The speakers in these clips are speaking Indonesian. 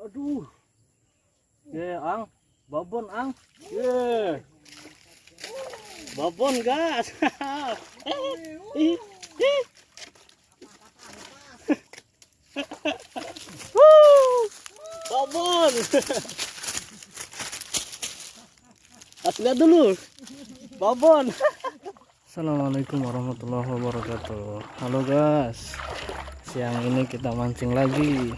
Aduh. Ang, babon ang. Ye. Babon gas. Babon. Lihat dulu. Babon. Assalamualaikum warahmatullahi wabarakatuh. Halo guys. Siang ini kita mancing lagi.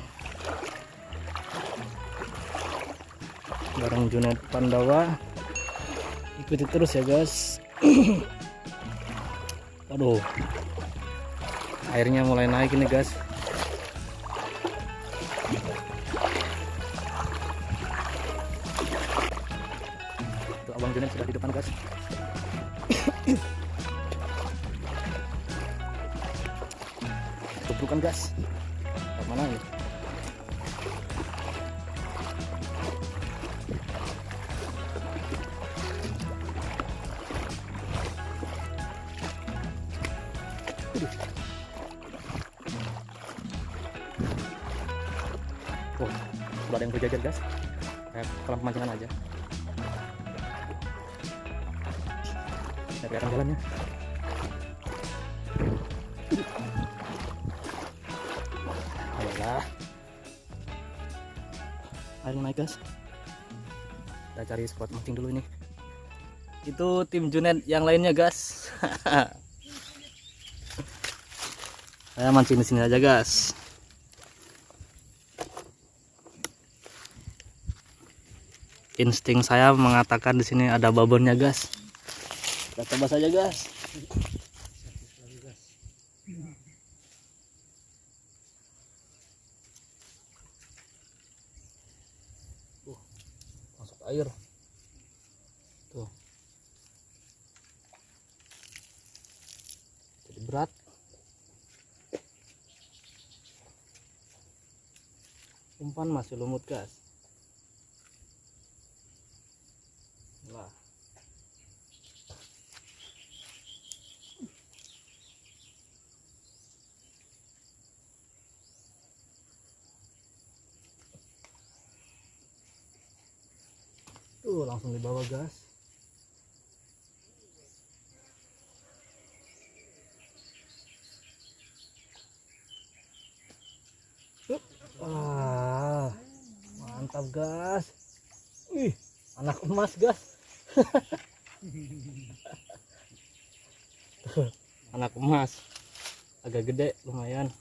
Bareng Junaid Pandawa. Ikuti terus ya guys. Waduh, airnya mulai naik ini guys. Tuh, Abang Junaid sudah di depan guys. Tuplukan guys. Mana ini? Oh, sudah ada yang berjajar guys. Kayak kolam pemancingan aja. Kita lihat jalannya. Ayolah. Air naik guys. Kita cari spot mancing dulu ini. Itu tim Junaid yang lainnya guys. Saya mancing di sini aja guys. Insting saya mengatakan di sini ada babonnya guys. Kita coba saja guys. Masuk air. Tuh. Jadi berat. Umpan masih lumut guys. Lah. Tuh langsung dibawa gas. Mantap gas. Wih, anak emas gas. Anak emas agak gede lumayan.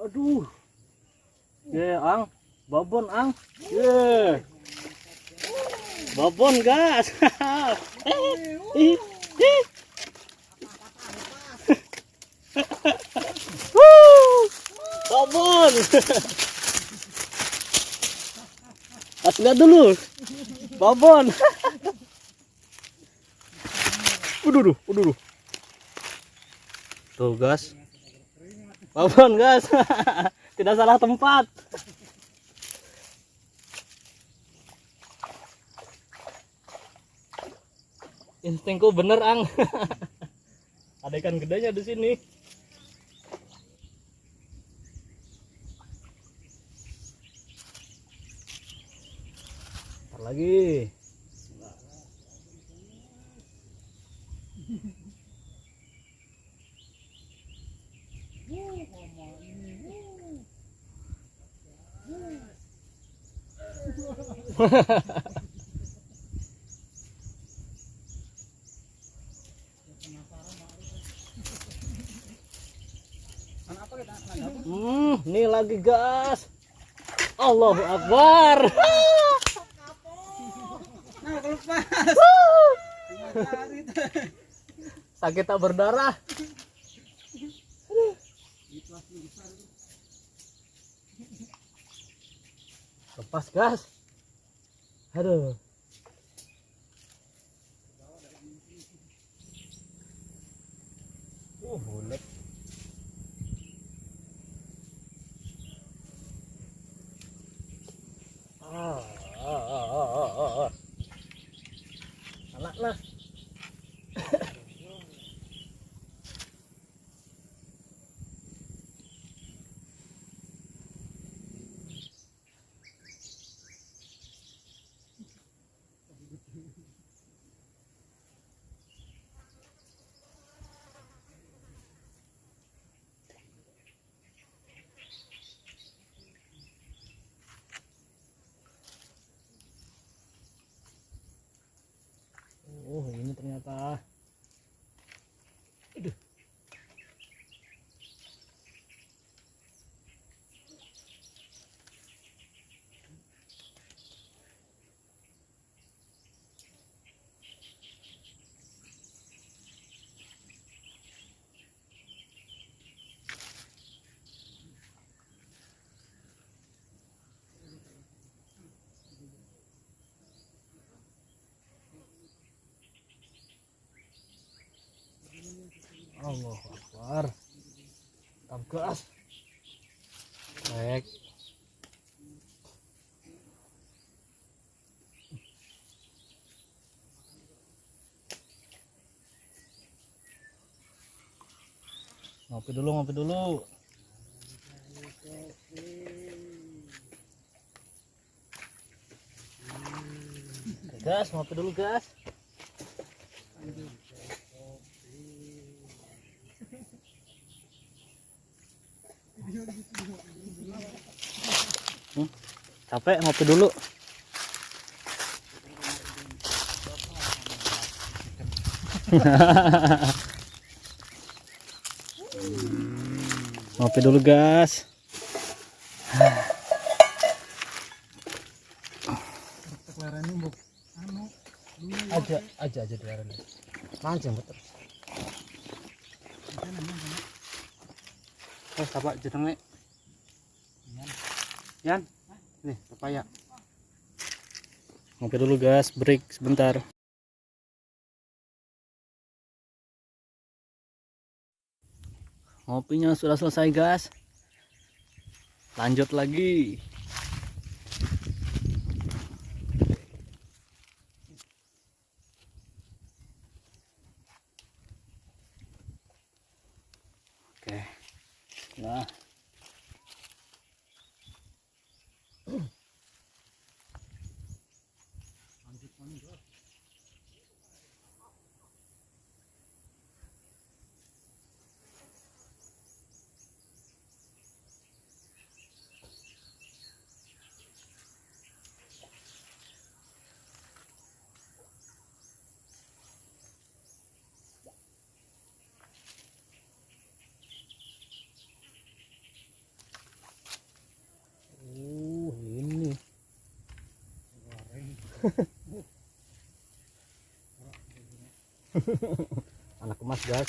Aduh. Ang, babon ang. Babon gas. Babon. Lihat dulu. Babon. Udah. Tuh gas. Babon gas. Tidak salah tempat. Instingku bener ang. Ada ikan gedenya di sini. Ntar lagi. Ini lagi gas. Allahu Akbar. Sakit tak berdarah. Lepas gas. Aduh. Bulat. Anak lah. Oh, ini ternyata. Aduh. Allahu Akbar. Tam gas. Baik. Ngopi dulu, ngopi dulu. Oke, gas, ngopi dulu, gas. Capek, ngopi dulu. Ngopi dulu, gas. aja dilarang. Mancing betul. Siapa jenenge? Yan. Nih, pepaya. Ngopi dulu, guys, break sebentar. Ngopinya sudah selesai, guys. Lanjut lagi. Oke. Nah. Ini anak emas, guys.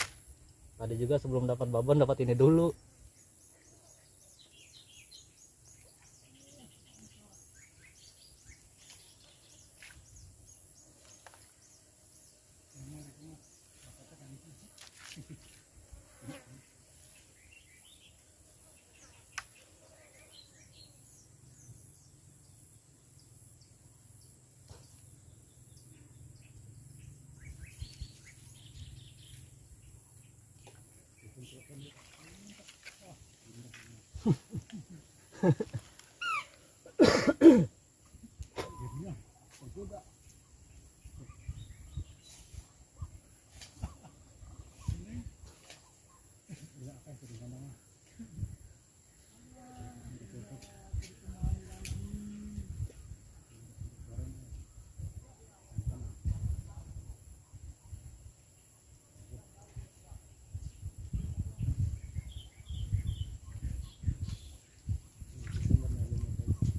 Tadi juga sebelum dapat babon dapat ini dulu.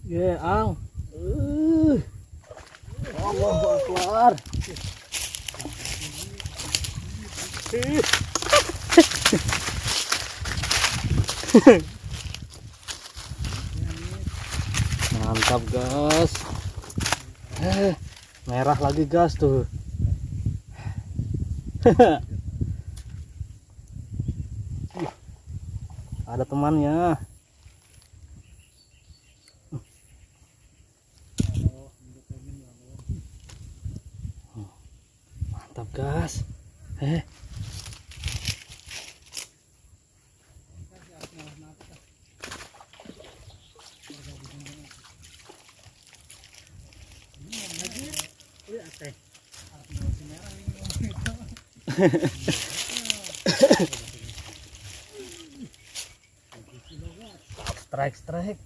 Ya, ang. Allahu Akbar. Mantap gas. Merah lagi gas tuh. Ada temannya. Mantap gas. Strike.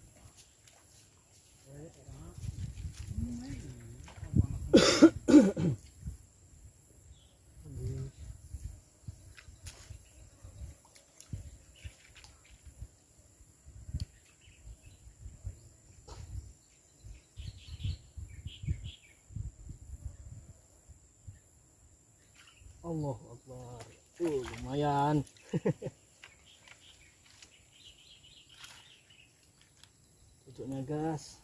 Allahu Akbar. Lumayan. Pucuknya gas.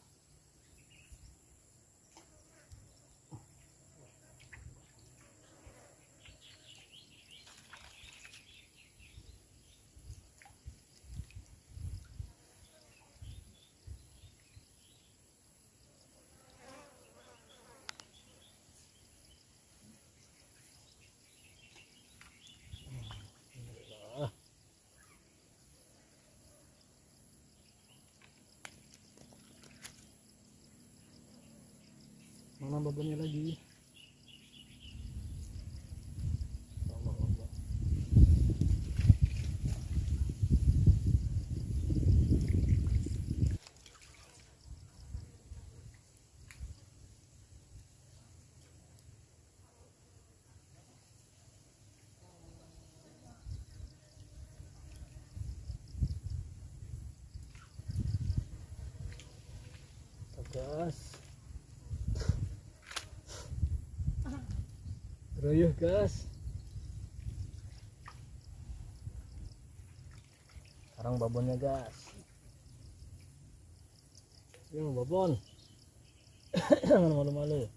Mana babonnya lagi? Gas. Ruyuh gas. Sekarang babonnya gas. Yuk babon. Jangan malu-malu.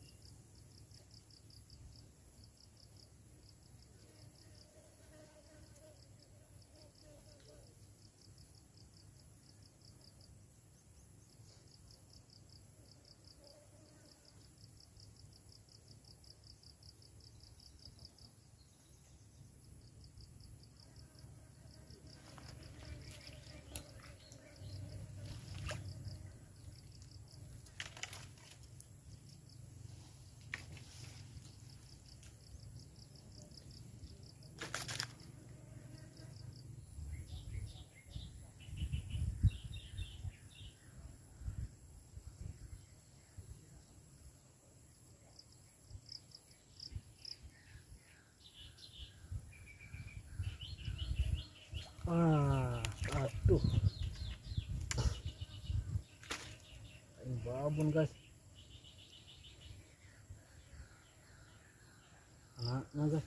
Aduh, ini babon guys, anaknya guys.